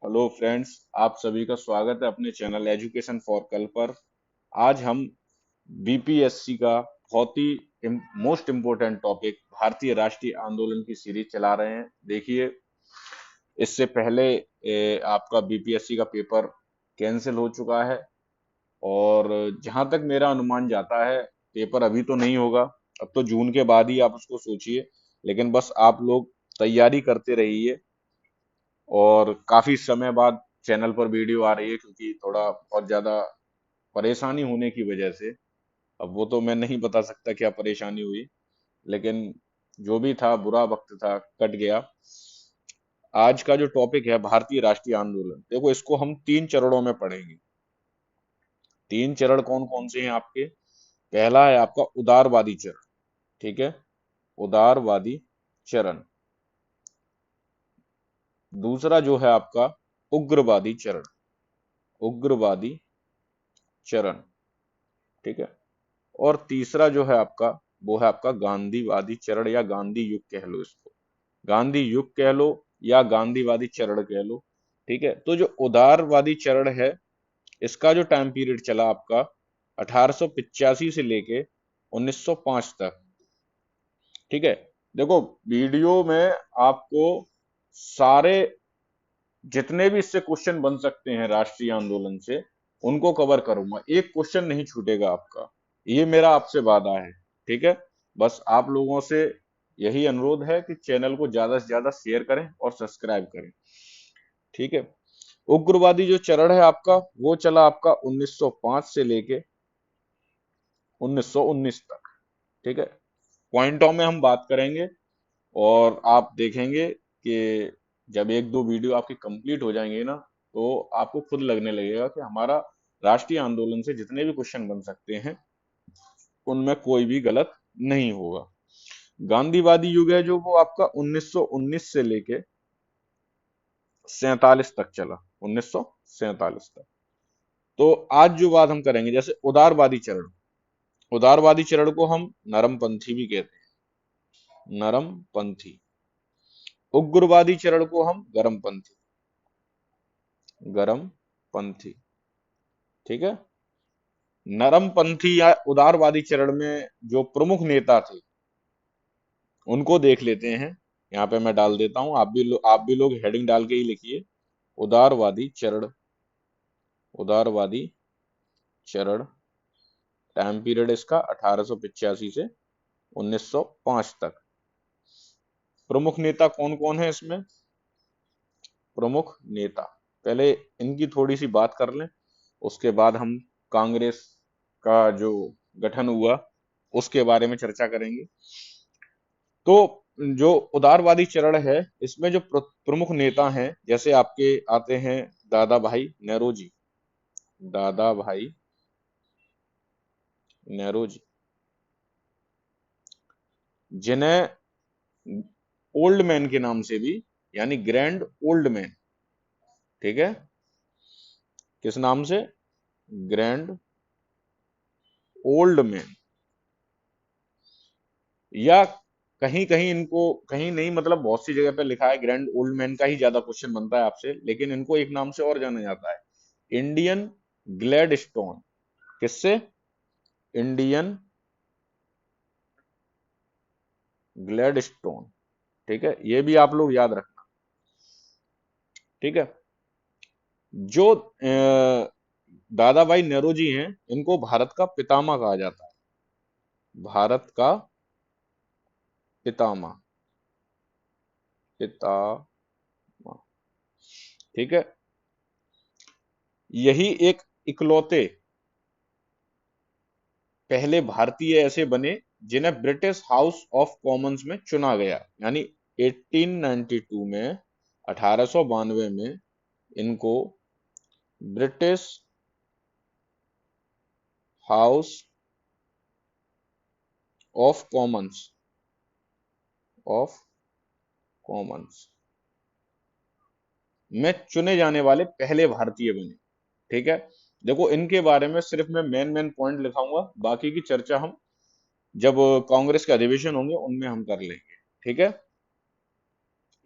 Hello friends, आप सभी का स्वागत है अपने चैनल एजुकेशन फॉर कल पर। आज हम बीपीएससी का बहुत ही मोस्ट इम्पोर्टेंट टॉपिक भारतीय राष्ट्रीय आंदोलन की सीरीज चला रहे हैं। देखिए, इससे पहले आपका बीपीएससी का पेपर कैंसिल हो चुका है और जहां तक मेरा अनुमान जाता है पेपर अभी तो नहीं होगा। अब तो जून के बाद ही आप उसको सोचिए, लेकिन बस आप लोग तैयारी करते रहिए। और काफी समय बाद चैनल पर वीडियो आ रही है क्योंकि थोड़ा बहुत ज्यादा परेशानी होने की वजह से। अब वो तो मैं नहीं बता सकता क्या परेशानी हुई, लेकिन जो भी था बुरा वक्त था, कट गया। आज का जो टॉपिक है भारतीय राष्ट्रीय आंदोलन, देखो इसको हम 3 चरणों में पढ़ेंगे। 3 चरण कौन कौन से हैं आपके? पहला है आपका उदारवादी चरण। ठीक है, उदारवादी चरण। दूसरा जो है आपका उग्रवादी चरण। उग्रवादी चरण। ठीक है। और तीसरा जो है आपका, वो है आपका गांधीवादी चरण, या गांधी युग कह लो इसको। गांधी युग कह लो या गांधीवादी चरण कह लो। ठीक है। तो जो उदारवादी चरण है, इसका जो टाइम पीरियड चला आपका 1885 से लेके 1905 तक। ठीक है। देखो, वीडियो में आपको सारे जितने भी इससे क्वेश्चन बन सकते हैं राष्ट्रीय आंदोलन से, उनको कवर करूंगा। एक क्वेश्चन नहीं छूटेगा आपका, ये मेरा आपसे वादा है। ठीक है। बस आप लोगों से यही अनुरोध है कि चैनल को ज्यादा से ज्यादा शेयर करें और सब्सक्राइब करें। ठीक है। उग्रवादी जो चरण है आपका, वो चला आपका 1905 से लेके 1919 तक। ठीक है। पॉइंटों में हम बात करेंगे और आप देखेंगे कि जब एक दो वीडियो आपकी कंप्लीट हो जाएंगे ना, तो आपको खुद लगने लगेगा कि हमारा राष्ट्रीय आंदोलन से जितने भी क्वेश्चन बन सकते हैं उनमें कोई भी गलत नहीं होगा। गांधीवादी युग है जो, वो आपका 1919 से लेके 47 तक चला। 1947 तक। तो आज जो बात हम करेंगे, जैसे उदारवादी चरण। उदारवादी चरण को हम नरमपंथी भी कहते हैं, नरमपंथी। उग्रवादी चरण को हम गरमपंथी, गरमपंथी। ठीक है। नरमपंथी या उदारवादी चरण में जो प्रमुख नेता थे, उनको देख लेते हैं। यहाँ पे मैं डाल देता हूं, आप भी लोग हेडिंग डाल के ही लिखिए। उदारवादी चरण। उदारवादी चरण। टाइम पीरियड इसका 1885 से 1905 तक। प्रमुख नेता कौन कौन है इसमें? प्रमुख नेता, पहले इनकी थोड़ी सी बात कर लें, उसके बाद हम कांग्रेस का जो गठन हुआ उसके बारे में चर्चा करेंगे। तो जो उदारवादी चरण है, इसमें जो प्रमुख नेता हैं, जैसे आपके आते हैं दादा भाई नेहरू जी। दादा भाई नेहरू जी, जिन्हें ओल्ड मैन के नाम से भी, यानी ग्रैंड ओल्ड मैन। ठीक है। किस नाम से? Grand old man. या कहीं कहीं इनको, कहीं नहीं मतलब बहुत सी जगह पे लिखा है ग्रैंड ओल्ड मैन का ही ज्यादा क्वेश्चन बनता है आपसे, लेकिन इनको एक नाम से और जाना जाता है, इंडियन ग्लैडस्टोन। किससे? Indian Gladstone. ठीक है, ये भी आप लोग याद रखना। ठीक है। जो दादा भाई नेहरू जी हैं, इनको भारत का पितामह कहा जाता है। भारत का पितामह। पितामह। ठीक है। यही एक इकलौते पहले भारतीय ऐसे बने जिन्हें ब्रिटिश हाउस ऑफ कॉमन्स में चुना गया, यानी 1892 में, 1892 में इनको British house of Commons, of Commons में चुने जाने वाले पहले भारतीय बने। ठीक है। देखो, इनके बारे में सिर्फ मैं मेन मेन पॉइंट लिखाऊंगा, बाकी की चर्चा हम जब कांग्रेस के अधिवेशन होंगे उनमें हम कर लेंगे। ठीक है।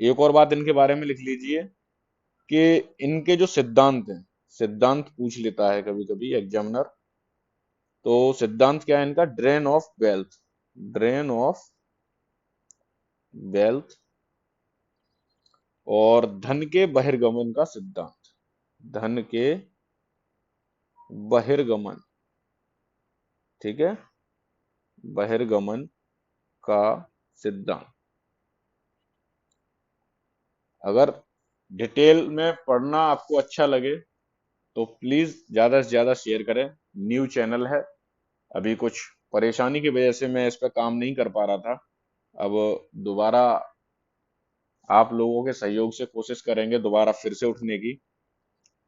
एक और बात इनके बारे में लिख लीजिए, कि इनके जो सिद्धांत हैं, सिद्धांत पूछ लेता है कभी कभी एग्जामिनर। तो सिद्धांत क्या है इनका? Drain of wealth, drain of wealth, और धन के बहिर्गमन का सिद्धांत, धन के बहिर्गमन, ठीक है, बहिर्गमन का सिद्धांत। अगर डिटेल में पढ़ना आपको अच्छा लगे तो प्लीज ज्यादा से ज्यादा शेयर करें। न्यू चैनल है, अभी कुछ परेशानी की वजह से मैं इस पर काम नहीं कर पा रहा था। अब दोबारा आप लोगों के सहयोग से कोशिश करेंगे दोबारा फिर से उठने की,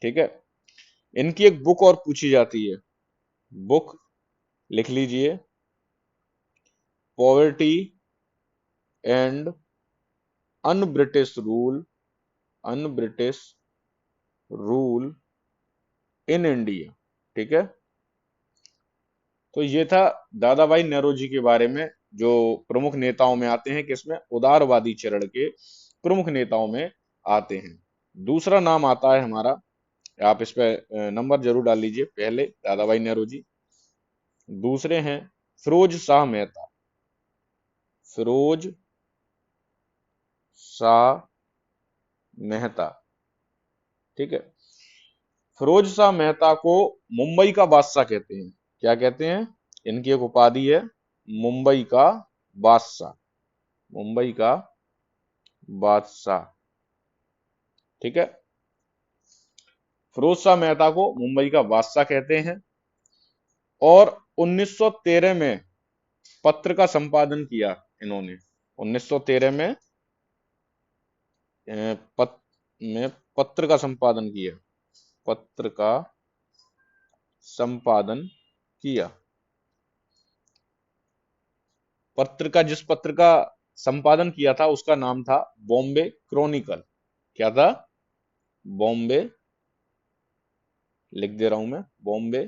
ठीक है। इनकी एक बुक और पूछी जाती है, बुक लिख लीजिए, poverty and un British rule, un British rule in India, ठीक है। तो ये था दादा भाई नेहरू के बारे में, जो प्रमुख नेताओं में आते हैं, किसमें? उदारवादी चरण के प्रमुख नेताओं में आते हैं। दूसरा नाम आता है हमारा, आप इस पे नंबर जरूर डाल लीजिए, पहले दादा भाई नेहरू जी, दूसरे हैं फिरोज शाह मेहता, फिरोज शाह मेहता, ठीक है। फिरोज शाह मेहता को मुंबई का बादशाह कहते हैं। क्या कहते हैं? इनकी एक उपाधि है मुंबई का बादशाह, मुंबई का बादशाह, ठीक है। फिरोज शाह मेहता को मुंबई का बादशाह कहते हैं। और 1913 में पत्र का संपादन किया इन्होंने, 1913 में पत्र का संपादन किया, पत्र का संपादन किया। पत्र का, जिस पत्र का संपादन किया था उसका नाम था बॉम्बे क्रॉनिकल। क्या था? बॉम्बे, लिख दे रहा हूं मैं, बॉम्बे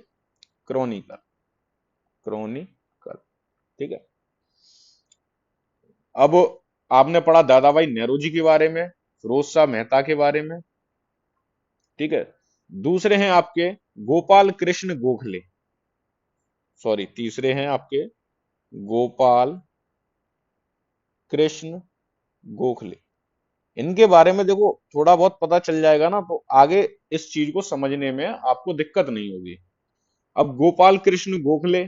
क्रॉनिकल, क्रॉनिकल, ठीक है। अब आपने पढ़ा दादा भाई नेहरू जी के बारे में, फिरोज शाह मेहता के बारे में, ठीक है। दूसरे हैं आपके गोपाल कृष्ण गोखले, सॉरी तीसरे हैं आपके गोपाल कृष्ण गोखले। इनके बारे में देखो थोड़ा बहुत पता चल जाएगा ना, तो आगे इस चीज को समझने में आपको दिक्कत नहीं होगी। अब गोपाल कृष्ण गोखले,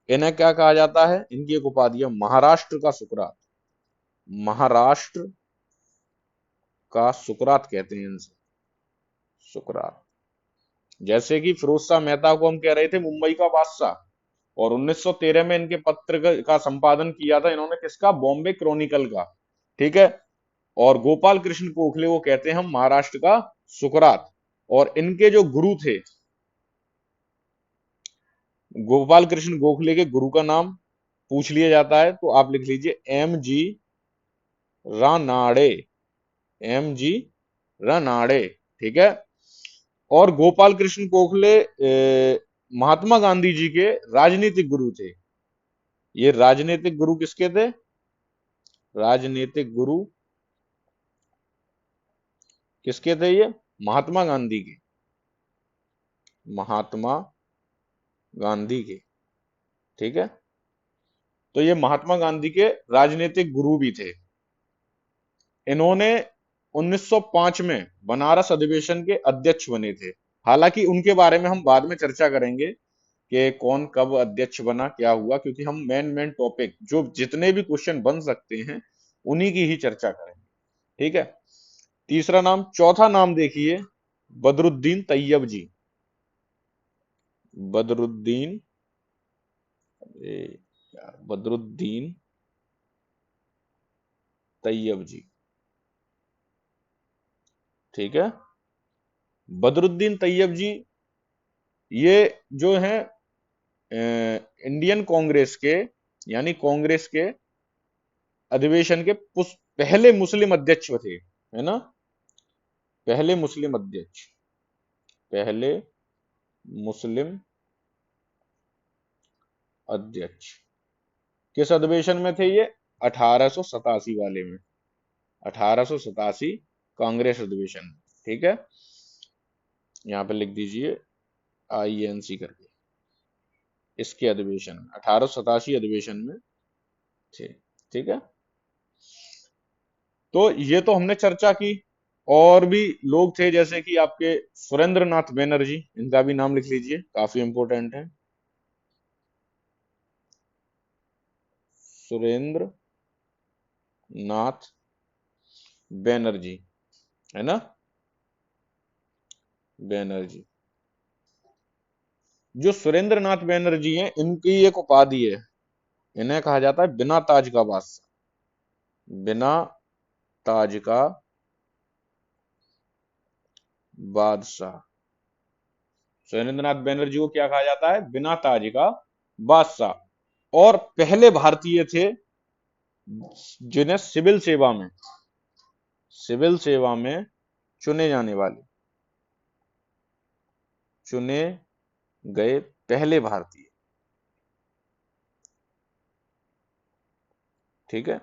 इन्हें क्या कहा जाता है? इनकी एक उपाधि है महाराष्ट्र का सुकरात, महाराष्ट्र का सुकरात कहते हैं इनसे, सुकरात। जैसे कि फिरोज शाह मेहता को हम कह रहे थे मुंबई का बादशाह, और 1913 में इनके पत्र का संपादन किया था इन्होंने, किसका? बॉम्बे क्रॉनिकल का, ठीक है। और गोपाल कृष्ण गोखले को कहते हैं हम महाराष्ट्र का सुकरात। और इनके जो गुरु थे, गोपाल कृष्ण गोखले के गुरु का नाम पूछ लिया जाता है, तो आप लिख लीजिए एम जी रानाड़े, एम जी रानाड़े, ठीक है। और गोपाल कृष्ण गोखले महात्मा गांधी जी के राजनीतिक गुरु थे। ये राजनीतिक गुरु किसके थे? राजनीतिक गुरु किसके थे ये? महात्मा गांधी के, महात्मा गांधी के, ठीक है। तो ये महात्मा गांधी के राजनीतिक गुरु भी थे। इन्होंने 1905 में बनारस अधिवेशन के अध्यक्ष बने थे। हालांकि उनके बारे में हम बाद में चर्चा करेंगे कि कौन कब अध्यक्ष बना, क्या हुआ, क्योंकि हम मेन मेन टॉपिक जो जितने भी क्वेश्चन बन सकते हैं उन्हीं की ही चर्चा करेंगे, ठीक है। तीसरा नाम, चौथा नाम देखिए, बदरुद्दीन तैयब जी, बदरुद्दीन, अरे यार, बदरुद्दीन तैयब जी, ठीक है। बदरुद्दीन तैयब जी, ये जो है इंडियन कांग्रेस के, यानी कांग्रेस के अधिवेशन के पहले मुस्लिम अध्यक्ष थे, है ना, पहले मुस्लिम अध्यक्ष, पहले मुस्लिम अध्यक्ष। किस अधिवेशन में थे ये? 1887 वाले में, 1887 कांग्रेस अधिवेशन, ठीक है, यहाँ पे लिख दीजिए INC करके, इसके अधिवेशन 1887 अधिवेशन में थे, ठीक है। तो ये तो हमने चर्चा की। और भी लोग थे जैसे कि आपके सुरेंद्र नाथ बैनर्जी, इनका भी नाम लिख लीजिए, काफी इंपॉर्टेंट है। सुरेंद्र नाथ बैनर्जी, है ना, बैनर्जी। जो सुरेंद्र नाथ बैनर्जी हैं, इनकी एक उपाधि है, इन्हें कहा जाता है बिना ताज का बादशाह, बिना ताज का बादशाह। सुरेंद्र नाथ बैनर्जी को क्या कहा जाता है? बिना ताज का बादशाह। और पहले भारतीय थे जिन्हें सिविल सेवा में चुने जाने वाले, चुने गए पहले भारतीय, ठीक है।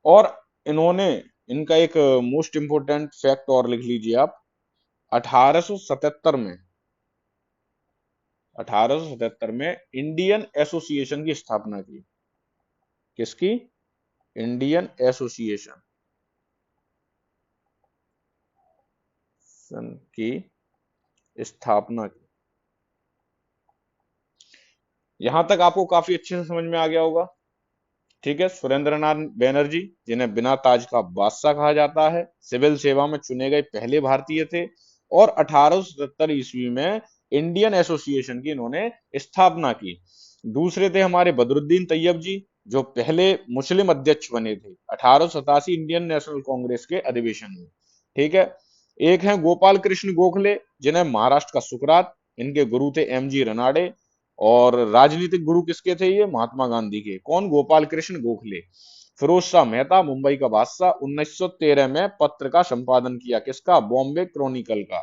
और इन्होंने, इनका एक मोस्ट इंपोर्टेंट फैक्ट और लिख लीजिए आप, 1877 में 1877 में इंडियन एसोसिएशन की स्थापना की। किसकी? इंडियन एसोसिएशन की स्थापना की। यहां तक आपको काफी अच्छे से समझ में आ गया होगा, ठीक है। सुरेंद्र नाथ बैनर्जी, जिन्हें बिना ताज का बादशाह कहा जाता है, सिविल सेवा में चुने गए पहले भारतीय थे, और 1877 ईस्वी में इंडियन एसोसिएशन की इन्होंने स्थापना की। दूसरे थे हमारे बदरुद्दीन तैयब जी, जो पहले मुस्लिम अध्यक्ष बने थे 1887 इंडियन नेशनल कांग्रेस के अधिवेशन में, ठीक है। एक हैं गोपाल कृष्ण गोखले, जिन्हें महाराष्ट्र का सुकरात, इनके गुरु थे MG रनाडे। और राजनीतिक गुरु किसके थे? ये महात्मा गांधी के। कौन? गोपाल कृष्ण गोखले। फिरोज शाह मेहता, मुंबई का बादशाह, 1913 में पत्र का संपादन किया, किसका? बॉम्बे क्रॉनिकल का।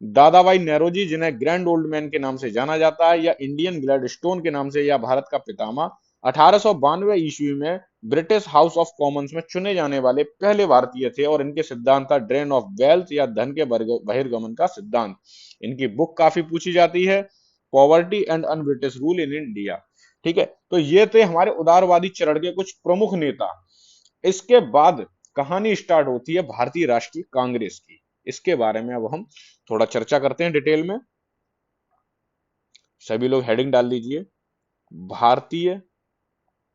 दादा भाई नेरोजी, जिन्हें ग्रैंड ओल्ड मैन के नाम से जाना जाता है, या इंडियन ग्लैडस्टोन के नाम से, या भारत का पितामह, 1892 ईस्वी में ब्रिटिश हाउस ऑफ कॉमन्स में चुने जाने वाले पहले भारतीय थे। और इनके सिद्धांत था ड्रेन ऑफ वेल्थ, या धन के बहिर्गमन का सिद्धांत। इनकी बुक काफी पूछी जाती है, poverty and un British rule in India, ठीक है। तो ये थे हमारे उदारवादी चरण के कुछ प्रमुख नेता। इसके बाद कहानी स्टार्ट होती है भारतीय राष्ट्रीय कांग्रेस की। इसके बारे में अब हम थोड़ा चर्चा करते हैं डिटेल में। सभी लोग हेडिंग डाल लीजिए, भारतीय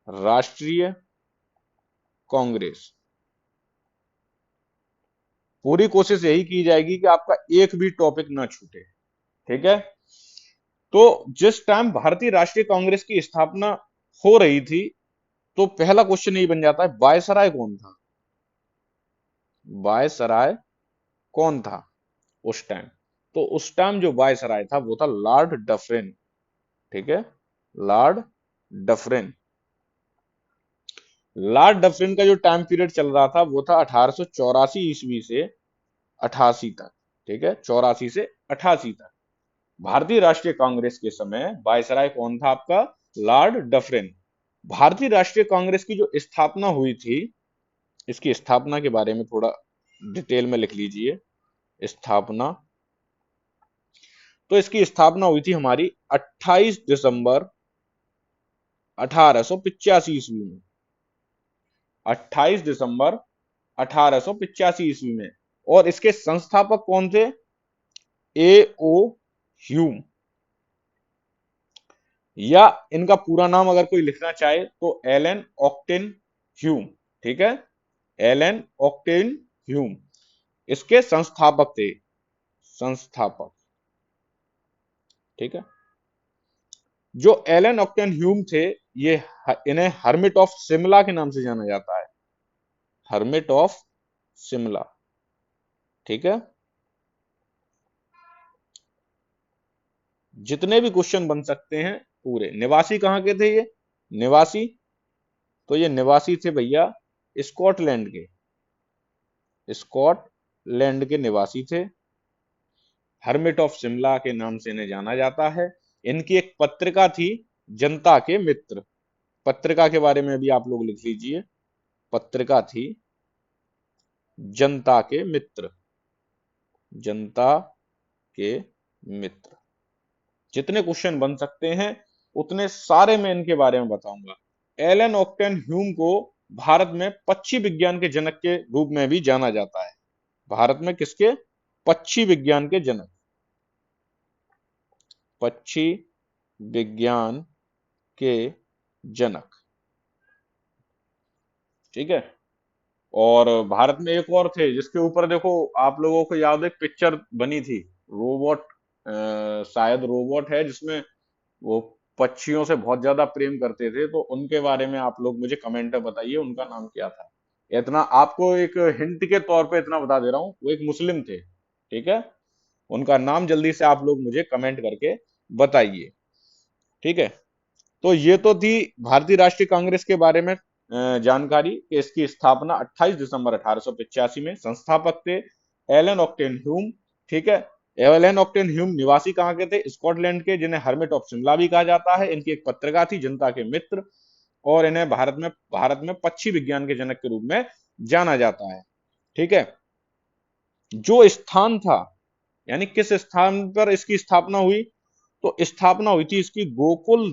राष्ट्रीय कांग्रेस। पूरी कोशिश यही की जाएगी कि आपका एक भी टॉपिक ना छूटे, ठीक है। तो जिस टाइम भारतीय राष्ट्रीय कांग्रेस की स्थापना हो रही थी, तो पहला क्वेश्चन यही बन जाता है, वायसराय कौन था? वायसराय कौन था उस टाइम? तो उस टाइम जो वायसराय था वो था लॉर्ड डफरिन, ठीक है, लॉर्ड डफरिन। लॉर्ड डफरिन का जो टाइम पीरियड चल रहा था वो था 1884 ईस्वी से 88 तक, ठीक है, 84 से 88 तक। भारतीय राष्ट्रीय कांग्रेस के समय वायसराय कौन था? आपका लॉर्ड डफरिन। भारतीय राष्ट्रीय कांग्रेस की जो स्थापना हुई थी, इसकी स्थापना के बारे में थोड़ा डिटेल में लिख लीजिए, स्थापना। तो इसकी स्थापना हुई थी हमारी 28 दिसंबर 1885 ईस्वी में, 28 दिसंबर 1885 ईस्वी में। और इसके संस्थापक कौन थे? A.O. ह्यूम, या इनका पूरा नाम अगर कोई लिखना चाहे तो एलन ऑक्टेन ह्यूम, ठीक है, एलन ऑक्टेन ह्यूम इसके संस्थापक थे, संस्थापक, ठीक है। जो एलन ऑक्टेन ह्यूम थे, ये इन्हें हर्मिट ऑफ शिमला के नाम से जाना जाता है, हर्मिट ऑफ शिमला, ठीक है। जितने भी क्वेश्चन बन सकते हैं पूरे। निवासी कहाँ के थे ये? निवासी, तो ये निवासी थे भैया स्कॉटलैंड के, स्कॉटलैंड के निवासी थे। हर्मिट ऑफ शिमला के नाम से इन्हें जाना जाता है। इनकी एक पत्रिका थी, जनता के मित्र। पत्रिका के बारे में भी आप लोग लिख लीजिए, पत्रिका थी जनता के मित्र, जनता के मित्र। जितने क्वेश्चन बन सकते हैं उतने सारे मैं इनके बारे में बताऊंगा। एलन ऑक्टेन ह्यूम को भारत में पक्षी विज्ञान के जनक के रूप में भी जाना जाता है। भारत में किसके? पक्षी विज्ञान के जनक, पक्षी विज्ञान के जनक। ठीक है। और भारत में एक और थे जिसके ऊपर देखो, आप लोगों को याद है पिक्चर बनी थी, रोबोट, शायद रोबोट है, जिसमें वो पक्षियों से बहुत ज्यादा प्रेम करते थे। तो उनके बारे में आप लोग मुझे कमेंट में बताइए उनका नाम क्या था। इतना आपको एक हिंट के तौर पे इतना बता दे रहा हूँ, वो एक मुस्लिम थे। ठीक है। उनका नाम जल्दी से आप लोग मुझे कमेंट करके बताइए। ठीक है। तो ये तो थी भारतीय राष्ट्रीय कांग्रेस के बारे में जानकारी कि इसकी स्थापना 28 दिसंबर 1885 में, संस्थापक थे एलन ऑक्टेन ह्यूम। ठीक है। एलन ऑक्टेन ह्यूम निवासी कहाँ के थे? स्कॉटलैंड के, जिन्हें हर्मिट ऑफ शिमला भी कहा जाता है। इनकी एक पत्रिका थी जनता के मित्र, और इन्हें भारत में पक्षी विज्ञान के जनक के रूप में जाना जाता है। ठीक है। जो स्थान था, यानी किस स्थान पर इसकी स्थापना हुई, तो स्थापना हुई थी इसकी Gokul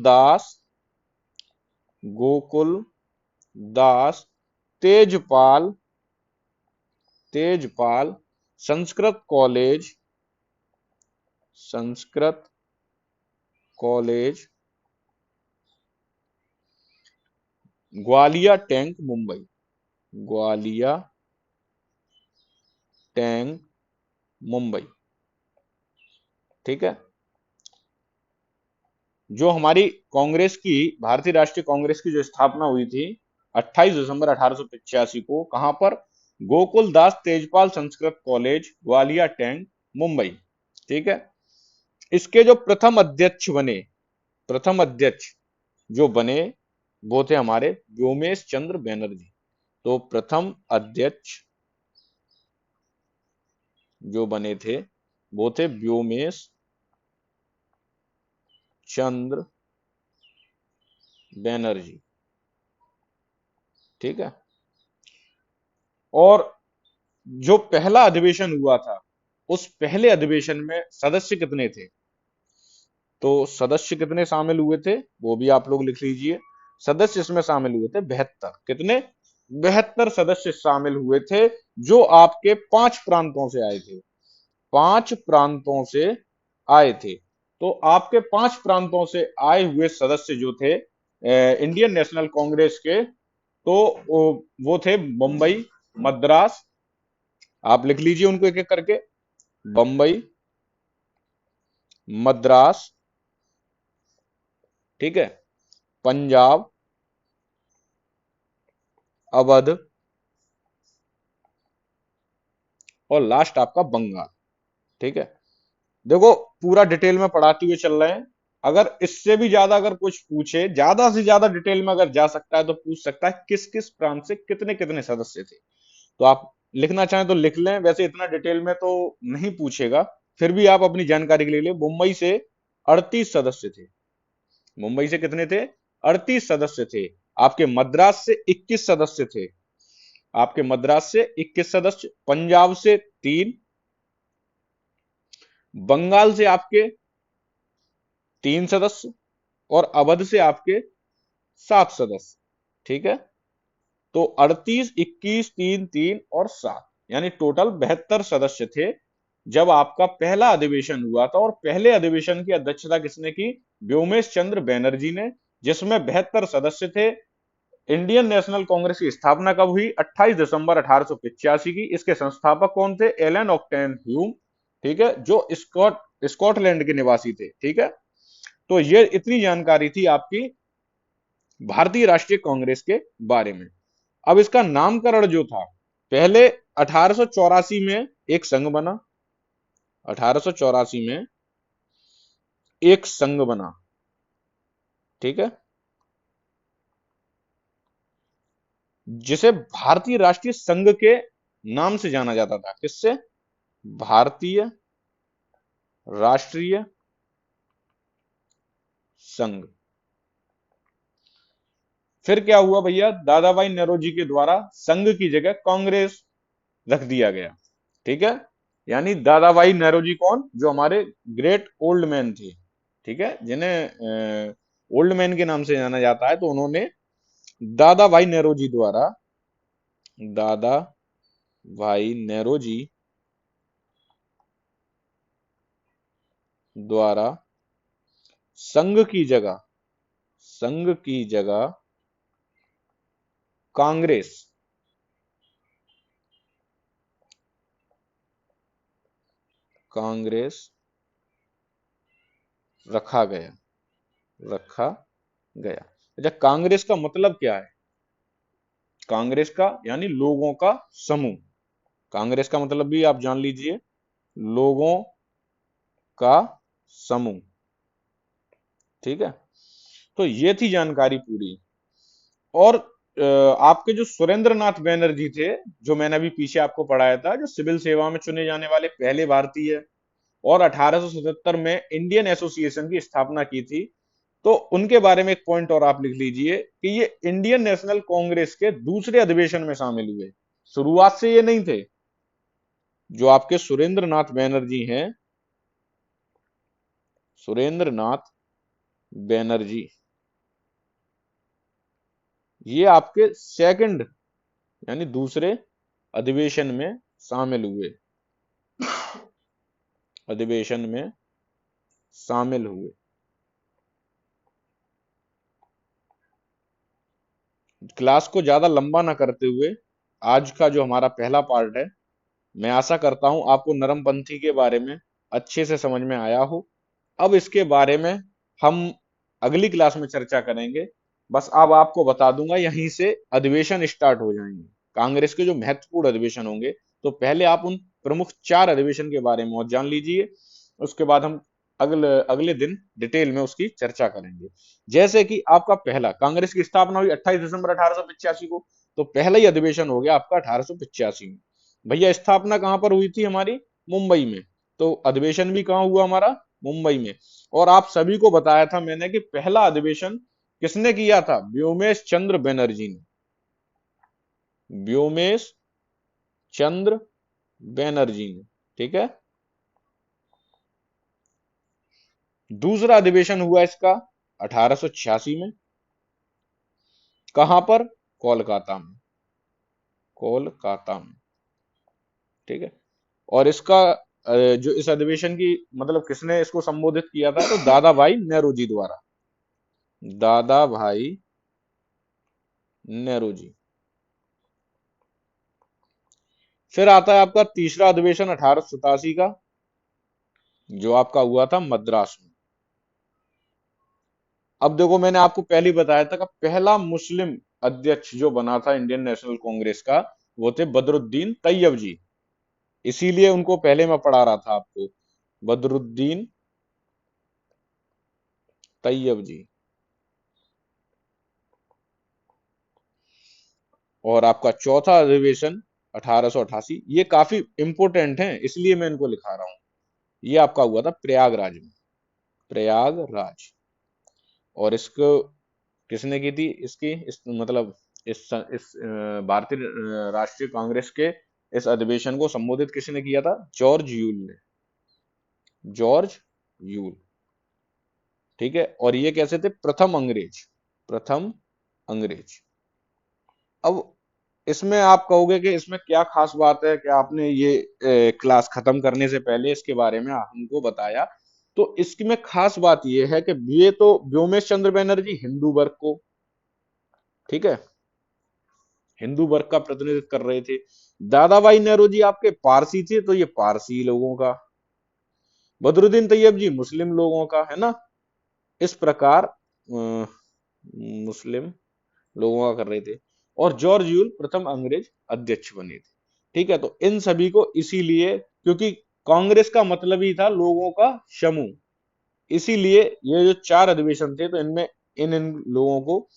Das Tejpal Tejpal Sanskrit college Gowalia tank Mumbai, Gowalia tank Mumbai. ठीक है। जो हमारी कांग्रेस की, भारतीय राष्ट्रीय कांग्रेस की जो स्थापना हुई थी 28 दिसंबर 1885 को, कहां पर? Gokul Das Tejpal Sanskrit college Gowalia tank Mumbai. ठीक है। इसके जो प्रथम अध्यक्ष जो बने, वो थे हमारे व्योमेश चंद्र बैनर्जी। तो प्रथम अध्यक्ष जो बने थे वो थे व्योमेश चंद्र बैनर्जी। ठीक है। और जो पहला अधिवेशन हुआ था, उस पहले अधिवेशन में सदस्य कितने थे? तो सदस्य कितने शामिल हुए थे वो भी आप लोग लिख लीजिए। सदस्य इसमें शामिल हुए थे 72। कितने? 72 सदस्य शामिल हुए थे, जो आपके 5 प्रांतों से आए थे। 5 प्रांतों से आए थे। तो आपके 5 प्रांतों से आए हुए सदस्य जो थे इंडियन नेशनल कांग्रेस के, तो वो थे मुंबई, मद्रास। आप लिख लीजिए उनको एक एक करके। बंबई, मद्रास, ठीक है, पंजाब, अवध, और लास्ट आपका बंगाल। ठीक है। देखो, पूरा डिटेल में पढ़ाते हुए चल रहे हैं। अगर इससे भी ज्यादा अगर कुछ पूछे, ज्यादा से ज्यादा डिटेल में अगर जा सकता है तो पूछ सकता है किस किस प्रांत से कितने कितने सदस्य थे। तो आप लिखना चाहें तो लिख लें, वैसे इतना डिटेल में तो नहीं पूछेगा। फिर भी आप अपनी जानकारी के लिए, मुंबई से 38 सदस्य थे। मुंबई से कितने थे? 38 सदस्य थे। आपके मद्रास से 21 सदस्य थे। आपके मद्रास से 21 सदस्य, पंजाब से 3, बंगाल से आपके 3 सदस्य, और अवध से आपके 7 सदस्य। ठीक है। तो 38, 21, 3, 3 और 7, यानी टोटल 72 सदस्य थे जब आपका पहला अधिवेशन हुआ था। और पहले अधिवेशन की अध्यक्षता किसने की? व्योमेश चंद्र बैनर्जी ने, जिसमें 72 सदस्य थे। इंडियन नेशनल कांग्रेस की स्थापना कब हुई? 28 दिसंबर 1885 की। इसके संस्थापक कौन थे? Allan Octavian Hume. ठीक है। जो स्कॉटलैंड के निवासी थे। ठीक है। तो ये इतनी जानकारी थी आपकी भारतीय राष्ट्रीय कांग्रेस के बारे में। अब इसका नामकरण जो था, पहले 1884 में एक संघ बना, 1884 में एक संघ बना। ठीक है। जिसे भारतीय राष्ट्रीय संघ के नाम से जाना जाता था। किससे? भारतीय राष्ट्रीय संघ। फिर क्या हुआ भैया? दादा भाई नौरोजी के द्वारा संघ की जगह कांग्रेस रख दिया गया। ठीक है, यानी दादा भाई नौरोजी कौन, जो हमारे ग्रेट ओल्ड मैन थे, ठीक है, जिन्हें ओल्ड मैन के नाम से जाना जाता है, तो उन्होंने दादा भाई नौरोजी द्वारा, दादा भाई नौरोजी द्वारा संघ की जगह, संघ की जगह कांग्रेस, कांग्रेस रखा गया, रखा गया। अच्छा, कांग्रेस का मतलब क्या है? कांग्रेस का यानी लोगों का समूह। कांग्रेस का मतलब भी आप जान लीजिए, लोगों का समूह। ठीक है, तो ये थी जानकारी पूरी। और आपके जो सुरेंद्र नाथ बैनर्जी थे, जो मैंने अभी पीछे आपको पढ़ाया था, जो सिविल सेवा में चुने जाने वाले पहले भारतीय, और 1877 में इंडियन एसोसिएशन की स्थापना की थी। तो उनके बारे में एक पॉइंट और आप लिख लीजिए कि ये इंडियन नेशनल कांग्रेस के दूसरे अधिवेशन में शामिल हुए, शुरुआत से ये नहीं थे। जो आपके सुरेंद्र नाथ बैनर्जी हैं, सुरेंद्र नाथ बैनर्जी, ये आपके सेकंड यानी दूसरे अधिवेशन में शामिल हुए, अधिवेशन में शामिल हुए। क्लास को ज्यादा लंबा ना करते हुए, आज का जो हमारा पहला पार्ट है, मैं आशा करता हूं आपको नरमपंथी के बारे में अच्छे से समझ में आया हो। अब इसके बारे में हम अगली क्लास में चर्चा करेंगे। बस अब आपको बता दूंगा, यहीं से अधिवेशन स्टार्ट हो जाएंगे, कांग्रेस के जो महत्वपूर्ण अधिवेशन होंगे। तो पहले आप उन प्रमुख 4 अधिवेशन के बारे में और जान लीजिए, उसके बाद हम अगले अगले दिन डिटेल में उसकी चर्चा करेंगे। जैसे कि आपका पहला, कांग्रेस की स्थापना हुई 28 दिसंबर 1885 को, तो पहला ही अधिवेशन हो गया आपका 1885 में। भैया स्थापना कहां पर हुई थी हमारी? मुंबई में। तो अधिवेशन भी कहां हुआ हमारा? मुंबई में। और आप सभी को बताया था मैंने कि पहला अधिवेशन किसने किया था? व्योमेश चंद्र बनर्जी ने, व्योमेश चंद्र बनर्जी ने। ठीक है, दूसरा अधिवेशन हुआ इसका 1886 में। कहां पर? कोलकाता में, कोलकाता में। ठीक है, और इसका जो इस अधिवेशन की मतलब किसने इसको संबोधित किया था? तो दादा भाई नेहरू द्वारा, दादा भाई नेहरू। फिर आता है आपका तीसरा अधिवेशन 1887 का, जो आपका हुआ था मद्रास में। अब देखो, मैंने आपको पहले ही बताया था कि पहला मुस्लिम अध्यक्ष जो बना था इंडियन नेशनल कांग्रेस का, वो थे बदरुद्दीन तैयब जी। इसीलिए उनको पहले मैं पढ़ा रहा था आपको, बदरुद्दीन तैयब जी। और आपका चौथा अधिवेशन 1888, ये काफी इंपोर्टेंट है, इसलिए मैं इनको लिखा रहा हूं। ये आपका हुआ था प्रयागराज में, प्रयागराज। और इसको किसने की थी? मतलब भारतीय राष्ट्रीय कांग्रेस के इस अधिवेशन को संबोधित किसने किया था? जॉर्ज यूल ने, जॉर्ज यूल। ठीक है, और ये कैसे थे? प्रथम अंग्रेज, प्रथम अंग्रेज। अब इसमें आप कहोगे कि इसमें क्या खास बात है कि आपने ये क्लास खत्म करने से पहले इसके बारे में हमको बताया। तो इसमें खास बात ये है कि ये तो व्योमेश चंद्र बनर्जी हिंदू वर्ग को, ठीक है, हिंदू वर्ग का प्रतिनिधित्व कर रहे थे। दादा भाई नेहरू जी आपके पारसी थे, तो ये पारसी लोगों का। बदरुद्दीन तैयब जी मुस्लिम लोगों का, है ना। इस प्रकार मुस्लिम लोगों का कर रहे थे। और जॉर्ज यूल प्रथम अंग्रेज अध्यक्ष बने थे। ठीक है, तो इन सभी को इसीलिए, क्योंकि कांग्रेस का मतलब ही था लोगों का समूह, इसीलिए ये जो 4 अधिवेशन थे, तो इनमें इन इन लोगों को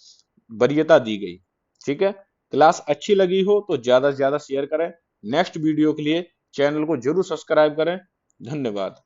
वरीयता दी गई। ठीक है, क्लास अच्छी लगी हो तो ज्यादा से ज्यादा शेयर करें। नेक्स्ट वीडियो के लिए चैनल को जरूर सब्सक्राइब करें। धन्यवाद।